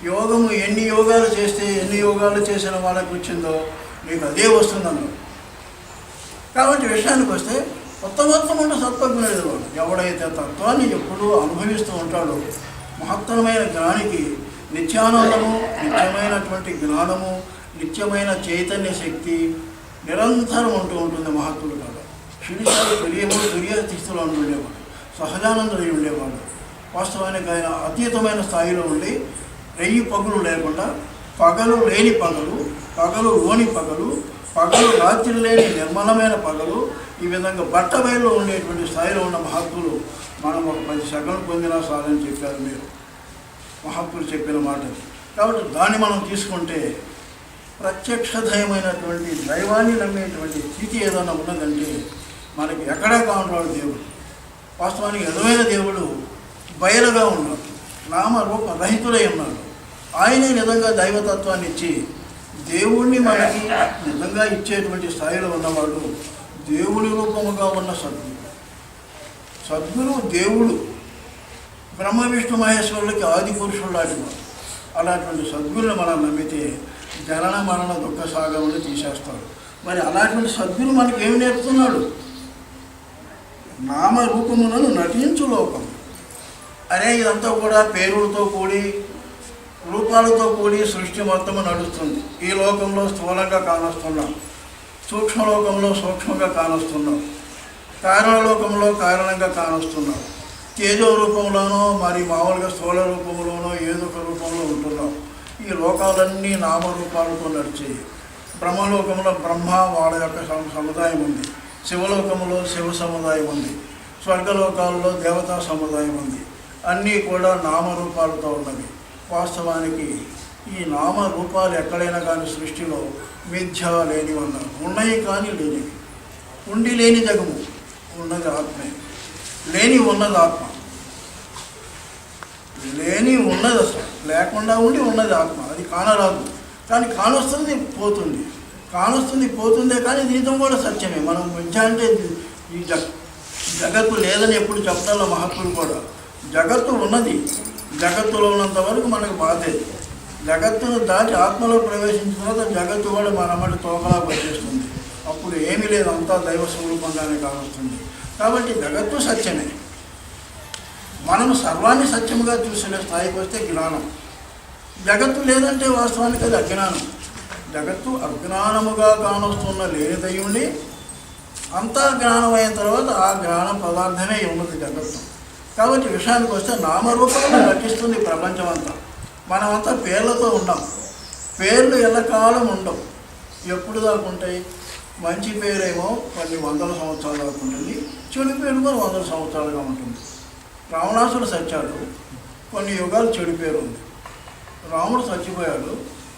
యోగము ఎన్ని యోగాలు చేస్తే ఎన్ని యోగాలు చేసిన వాళ్ళకి వచ్చిందో మీకు అదే వస్తుందన్నారు. కాబట్టి విషయానికి వస్తే మొత్తం ఉంటే సత్వజ్ఞుడు వాడు. ఎవడైతే తత్వాన్ని ఎప్పుడూ అనుభవిస్తూ ఉంటాడో మహత్తరమైన జ్ఞానికి నిత్యానందము, నిత్యమైనటువంటి జ్ఞానము, నిత్యమైన చైతన్య శక్తి నిరంతరం ఉంటూ ఉంటుంది. మహత్తుడు కాదు శిరీషాలు తుర్య స్థితిలో ఉండేవాడు, సహజానందుడై ఉండేవాడు. వాస్తవానికి ఆయన అతీతమైన స్థాయిలో ఉండి 1000 పగులు లేకుండా పగలు లేని పగలు, పగలు లోని పగలు, పగలు రాత్రి లేని నిర్మలమైన పగలు, ఈ విధంగా బట్టబయల్లో ఉండేటువంటి స్థాయిలో ఉన్న మహత్తులు మనం ఒక 10 సెకండ్లు పొందినా చాలని చెప్పారు మీరు, మహత్తులు చెప్పిన మాట. కాబట్టి దాన్ని మనం తీసుకుంటే ప్రత్యక్షదయమైనటువంటి దైవాన్ని నమ్మేటువంటి స్థితి ఏదైనా ఉన్నదంటే మనకి ఎక్కడా కావాలి దేవుడు. వాస్తవానికి నిజమైన దేవుడు బయలుగా ఉన్నాడు, నామరూప రహితుడై ఉన్నాడు. ఆయనే నిజంగా దైవతత్వాన్ని ఇచ్చి దేవుణ్ణి మనకి నిజంగా ఇచ్చేటువంటి స్థాయిలో ఉన్నవాడు దేవుడి రూపముగా ఉన్న సద్గురు. సద్గురు దేవుడు బ్రహ్మ విష్ణు మహేశ్వరులకి ఆది పురుషుడు లాంటివాడు. అలాంటి సద్గురుని మనం నమ్మితే జనన మరణ దుఃఖ సాగములు తీసేస్తాడు. మరి అలాంటి సద్గురు మనకి ఏమి నేర్పుతున్నాడు? నామరూపములను నటించు లోకం. అరే ఇదంతా కూడా పేరులతో కూడి రూపాలతో కూడి సృష్టి మొత్తము నడుస్తుంది. ఈ లోకంలో స్థూలంగా కానొస్తున్నాం, సూక్ష్మలోకంలో సూక్ష్మంగా కానొస్తున్నాం, కారణలోకంలో కారణంగా కానొస్తున్నాం, తేజో రూపంలోనో మరి మామూలుగా స్థూల రూపంలోనో ఏదో ఒక రూపంలో ఉంటున్నాం. ఈ లోకాలన్నీ నామరూపాలతో నడిచేవి. బ్రహ్మలోకంలో బ్రహ్మ వాళ్ళ యొక్క సముదాయం ఉంది, శివలోకంలో శివ సముదాయం ఉంది, స్వర్గలోకాల్లో దేవతా సముదాయం ఉంది. అన్నీ కూడా నామరూపాలతో ఉన్నవి. వాస్తవానికి ఈ నామరూపాలు ఎక్కడైనా కానీ సృష్టిలో మిథ్య లేని ఉన్నారు, ఉన్నాయి కానీ లేనివి. ఉండి లేని జగము, ఉన్నది ఆత్మే. లేని ఉన్నది ఆత్మ, లేని ఉన్నది అసలు లేకుండా ఉండి ఉన్నది ఆత్మ. అది కానరాదు, కానీ కానొస్తుంది పోతుంది, కానొస్తుంది పోతుందే. కానీ దీంతో కూడా సత్యమే. మనం మిథ్య అంటే ఈ జగత్తు లేదని ఎప్పుడు చెప్తాలో మహాత్ములు కూడా. జగత్తు ఉన్నది, జగత్తులో ఉన్నంత వరకు మనకు బాధే. జగత్తును దాటి ఆత్మలో ప్రవేశించిన తర్వాత జగత్తు కూడా మనమటి తోకలా పనిచేస్తుంది. అప్పుడు ఏమీ లేదు, అంతా దైవ స్వరూపంగానే కావస్తుంది. కాబట్టి జగత్తు సత్యమే. మనం సర్వాన్ని సత్యముగా చూసిన స్థాయికి వస్తే జ్ఞానం. జగత్తు లేదంటే వాస్తవానికి అది అజ్ఞానం. జగత్తు అజ్ఞానముగా కానొస్తున్న లేనిదై ఉండి అంతా జ్ఞానం అయిన తర్వాత ఆ జ్ఞాన పదార్థమే ఉన్నది జగత్తు. కాబట్టి విషయానికి వస్తే నామరూపంగా నటిస్తుంది ప్రపంచం అంతా. మనమంతా పేర్లతో ఉన్నాం. పేర్లు ఎల్లకాలం ఉండవు, ఎప్పుడు దాకా ఉంటాయి? మంచి పేరేమో కొన్ని 100 సంవత్సరాల దాకా ఉంటుంది, చెడు పేరు కూడా 100 సంవత్సరాలుగా ఉంటుంది. రావణాసుడు సచ్చాడు, కొన్ని యుగాలు చెడు పేరు ఉంది. రాముడు చచ్చిపోయాడు,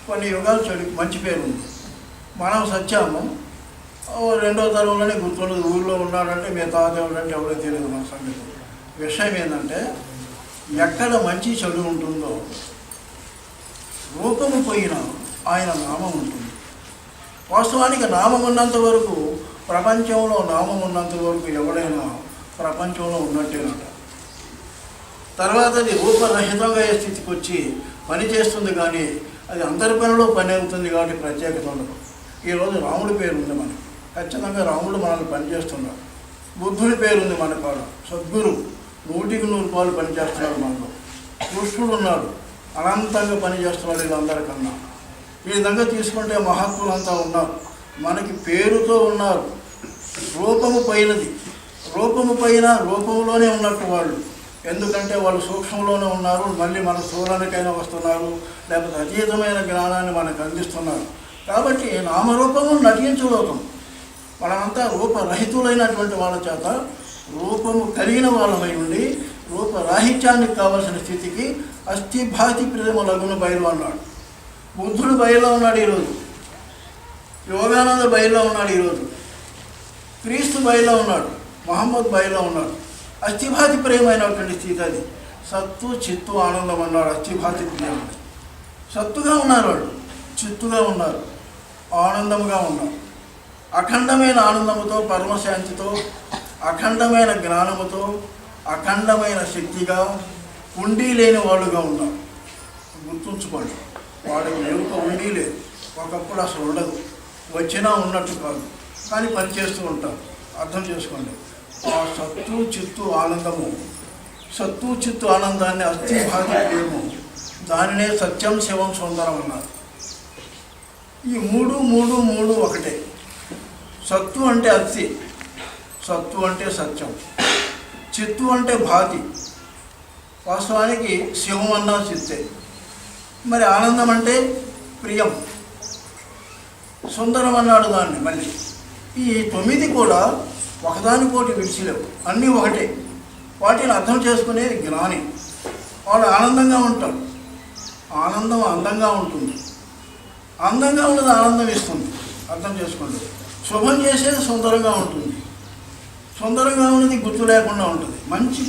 కొన్ని యుగాలు మంచి పేరు ఉంది. మనం సత్యాము, 2వ తరంలోనే గుర్తుండదు. ఊళ్ళో ఉన్నాడంటే మీ తాతేవుడు అంటే ఎవరో తెలియదు మన సంగతి. విషయం ఏంటంటే ఎక్కడ మంచి చెడు ఉంటుందో రూపము పోయిన ఆయన నామం ఉంటుంది. వాస్తవానికి నామం ఉన్నంత వరకు, ప్రపంచంలో నామం ఉన్నంత వరకు ఎవడైనా ప్రపంచంలో ఉన్నట్టేనట. తర్వాత అది రూపరహితంగా అయ్యే స్థితికి వచ్చి పని చేస్తుంది, కానీ అది అందరి పనిలో పని అవుతుంది. కాబట్టి ప్రత్యేకత ఉండదు. ఈరోజు రాముడి పేరు ఉంది మనకి, ఖచ్చితంగా రాముడు మనల్ని పనిచేస్తున్నాడు. బుద్ధుడి పేరు ఉంది మన కాడ, సద్గురు 100కి 100 పనిచేస్తున్నాడు మనలో. కృష్ణుడు ఉన్నాడు, అనంతంగా పనిచేస్తున్నాడు వీళ్ళందరికన్నా. ఈ విధంగా తీసుకుంటే మహాత్ములంతా ఉన్నారు, మనకి పేరుతో ఉన్నారు. రూపము పైనది, రూపము పైన రూపంలోనే ఉన్నట్టు వాళ్ళు. ఎందుకంటే వాళ్ళు సూక్ష్మంలోనే ఉన్నారు, మళ్ళీ మన స్థూలానికైనా వస్తున్నారు, లేకపోతే అతీతమైన జ్ఞానాన్ని మనకు అందిస్తున్నారు. కాబట్టి నామరూపము నటించు లోకం. మనమంతా రూపరహితులైనటువంటి వాళ్ళ చేత రూపము కలిగిన వాళ్ళమై ఉండి రూపరాహిత్యానికి కావలసిన స్థితికి అస్థిభాతి ప్రేమలగును బయలు అన్నాడు. బుద్ధుడు బయలులో ఉన్నాడు ఈరోజు, యోగానంద బయలులో ఉన్నాడు ఈరోజు, క్రీస్తు బయలులో ఉన్నాడు, మహమ్మద్ బయలులో ఉన్నాడు. అస్థిభాతి ప్రేమైనటువంటి స్థితి అది. సత్తు చిత్తు ఆనందం అన్నాడు. అస్థిభాతి ప్రేమ సత్తుగా ఉన్నారు వాళ్ళు, చిత్తుగా ఉన్నారు, ఆనందముగా ఉన్నారు. అఖండమైన ఆనందముతో, పరమశాంతితో, అఖండమైన జ్ఞానముతో, అఖండమైన శక్తిగా ఉండి లేని వాళ్ళుగా ఉన్నారు. గుర్తు గుర్తుంచుకోండి. వాడికి ఎరుక ఉండి లేదు, ఒకప్పుడు అసలు ఉండదు, వచ్చినా ఉన్నట్టు కాదు, కానీ పనిచేస్తూ ఉంటారు. అర్థం చేసుకోండి. ఆ సత్తు చిత్తు ఆనందము, సత్తు చిత్తు ఆనందాన్ని అస్థిభాతి ప్రియము, దానినే సత్యం శివం సుందరం అన్నారు. ఈ మూడు మూడు మూడు ఒకటే. సత్తు అంటే అస్థి, సత్తు అంటే సత్యం, చిత్తు అంటే భాతి, వాస్తవానికి శివం అన్నా చిత్తే. మరి ఆనందం అంటే ప్రియం, సుందరం అన్నాడు దాన్ని. మళ్ళీ ఈ 9 కూడా ఒకదానికోటి విడిచిలేవు, అన్నీ ఒకటే. వాటిని అర్థం చేసుకునేది జ్ఞాని. వాడు ఆనందంగా ఉంటాడు. ఆనందం అందంగా ఉంటుంది, అందంగా ఉన్నది ఆనందం ఇస్తుంది. అర్థం చేసుకోండి. శుభం చేసేది సుందరంగా ఉంటుంది, సుందరంగా ఉన్నది గుర్తు లేకుండా ఉంటుంది. మంచి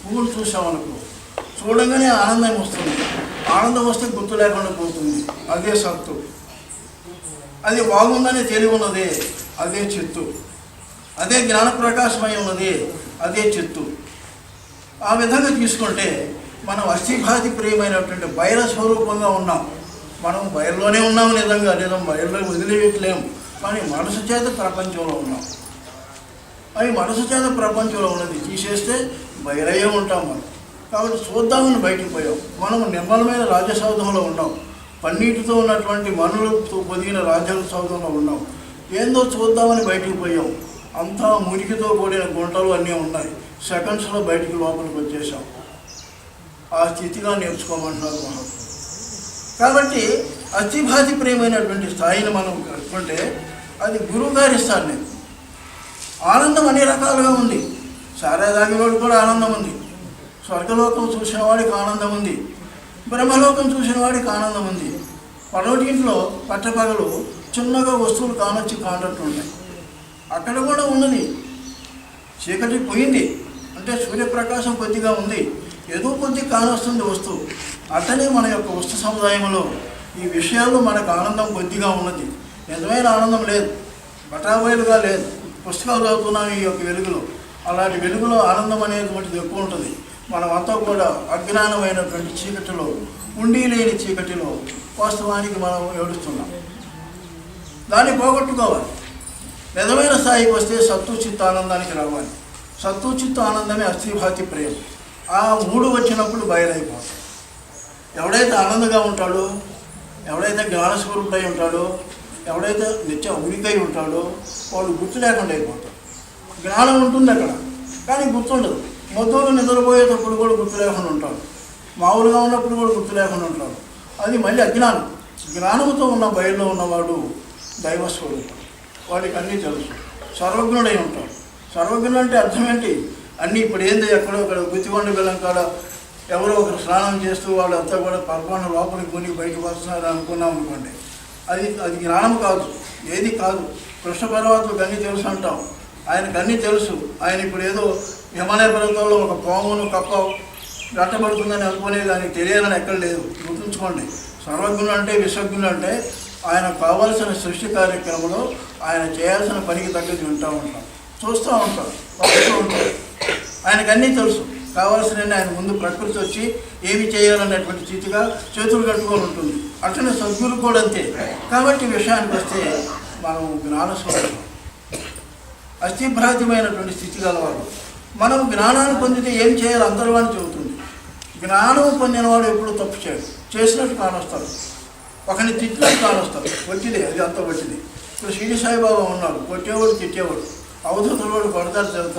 పువ్వులు చూసామనుకో, చూడంగానే ఆనందం వస్తుంది, ఆనందం వస్తే గుర్తు లేకుండా పోతుంది. అదే సత్తు. అది బాగుందని తెలివి ఉన్నది, అదే చిత్తు. అదే జ్ఞాన ప్రకాశమై ఉన్నది, అదే చిత్తు. ఆ విధంగా తీసుకుంటే మనం అస్థిభాతి ప్రియమైనటువంటి బయల స్వరూపంగా ఉన్నాం. మనం బయలులోనే ఉన్నాము, నిజం బయలులో వదిలిపెట్టలేము. కానీ మనసు చేత ప్రపంచంలో ఉన్నాం. అవి మనసు చేత ప్రపంచంలో ఉన్నది తీసేస్తే బయలయ్యే ఉంటాం మనం. కాబట్టి చూద్దామని బయటికి పోయాం. మనం నిర్మలమైన రాజసౌధంలో ఉన్నాం, పన్నీటితో ఉన్నటువంటి మనులతో పొదిగిన రాజసౌధంలో ఉన్నాం. ఏందో చూద్దామని బయటికి పోయాం, అంతా మురికితో కూడిన గుంటలు అన్నీ ఉన్నాయి. సెకండ్స్లో బయటికి లోపలికి వచ్చేసాం. ఆ స్థితిగా నేర్చుకోమంటున్నారు మహాత్ములు. కాబట్టి అస్థిభాతి ప్రియమైనటువంటి స్థాయిని మనం కట్టుకుంటే అది గురువు గారు ఇస్తారు. నేను ఆనందం అన్ని రకాలుగా ఉంది. సారా తాగినవాడు కూడా ఆనందం ఉంది, స్వర్గలోకం చూసిన వాడికి ఆనందం ఉంది, బ్రహ్మలోకం చూసిన వాడికి ఆనందం ఉంది. పడవటింట్లో పట్టపగలు చిన్నగా వస్తువులు కానొచ్చి కానట్టు ఉంటాయి. అక్కడ కూడా ఉన్నది. చీకటి పోయింది అంటే సూర్యప్రకాశం కొద్దిగా ఉంది, ఏదో కొద్ది కానొస్తుంది వస్తువు. అట్లనే మన యొక్క వస్తు సముదాయంలో ఈ విషయాల్లో మనకు ఆనందం కొద్దిగా ఉన్నది. నిజమైన ఆనందం లేదు, బటాబయలుగా లేదు. పుస్తకాలు చదువుతున్నాం ఈ యొక్క వెలుగులో. అలాంటి వెలుగులో ఆనందం అనేటువంటిది ఎక్కువ ఉంటుంది. మనమంతా కూడా అజ్ఞానమైనటువంటి చీకటిలో, ఉండి లేని చీకటిలో వాస్తవానికి మనం ఏడుస్తున్నాం. దాన్ని పోగొట్టుకోవాలి. నిజమైన స్థాయికి వస్తే సత్తు చిత్త ఆనందానికి రావాలి. సత్తు చిత్త ఆనందమే అస్థిభాతి ప్రేమ. ఆ 3 వచ్చినప్పుడు బయలైపోతాం. ఎవడైతే ఆనందంగా ఉంటాడో, ఎవడైతే జ్ఞానస్వరూపుడై ఉంటాడో, ఎవడైతే నిత్య ఉనికై ఉంటాడో వాడు గుర్తు లేకుండా అయిపోతాడు. జ్ఞానం ఉంటుంది అక్కడ, కానీ గుర్తుండదు. మొత్తంలో నిద్రపోయేటప్పుడు కూడా గుర్తు లేకుండా ఉంటాడు, మామూలుగా ఉన్నప్పుడు కూడా గుర్తు లేకుండా ఉంటాడు. అది మళ్ళీ అజ్ఞానం. జ్ఞానంతో ఉన్న బయలులో ఉన్నవాడు దైవస్వరూపం. వాడికి అన్నీ తెలుసు, సర్వజ్ఞుడై ఉంటాడు. సర్వజ్ఞుడు అంటే అర్థం ఏంటి? అన్నీ ఇప్పుడు ఏంది, ఎక్కడో ఇక్కడ గుత్తికొండ బెల్లం కాడ ఎవరో ఒకరు స్నానం చేస్తూ వాళ్ళంతా కూడా పరపాన లోపలికి మునిగి బయటకు వస్తున్నారు అనుకున్నాం అనుకోండి, అది జ్ఞానం కాదు, ఏది కాదు. కృష్ణ పరమాత్మకు అన్నీ తెలుసు అంటాం, ఆయనకు అన్నీ తెలుసు. ఆయన ఇప్పుడు ఏదో హిమాలయ పర్వతాల్లో ఒక పామును కప్ప గట్టబడుతుందని అనుకునేది ఆయనకు తెలియాలని ఎక్కడ లేదు. గుర్తుంచుకోండి. సర్వజ్ఞుడు అంటే విశ్వజ్ఞుడు అంటే ఆయన కావాల్సిన సృష్టి కార్యక్రమంలో ఆయన చేయాల్సిన పనికి తగ్గది వింటూ ఉంటాం, చూస్తూ ఉంటాం, పడుతూ ఉంటాం. ఆయనకు అన్నీ తెలుసు. కావాల్సిన ఆయన ముందు ప్రకృతి వచ్చి ఏమి చేయాలనేటువంటి స్థితిగా చేతులు కట్టుకొని ఉంటుంది. అట్లనే సద్గురు కూడా అంతే. కాబట్టి విషయానికి వస్తే మనం జ్ఞానస్వరూపం, అస్థిభ్రాంతమైనటువంటి స్థితి గలవాడు. మనం జ్ఞానాన్ని పొందితే ఏం చేయాలి అంతర్వాణి చెబుతుంది. జ్ఞానం పొందినవాడు ఎప్పుడు తప్పు చేయడు, చేసినట్టు కానొస్తాడు, ఒకరిని తిట్టినట్టు కానొస్తాడు. వచ్చింది అది అంతా వచ్చింది. ఇప్పుడు షిరిడి సాయిబాబా ఉన్నాడు, కొట్టేవాడు తిట్టేవాడు, అవధూతులు వాడు కొడతారు, తిరుగుతారు.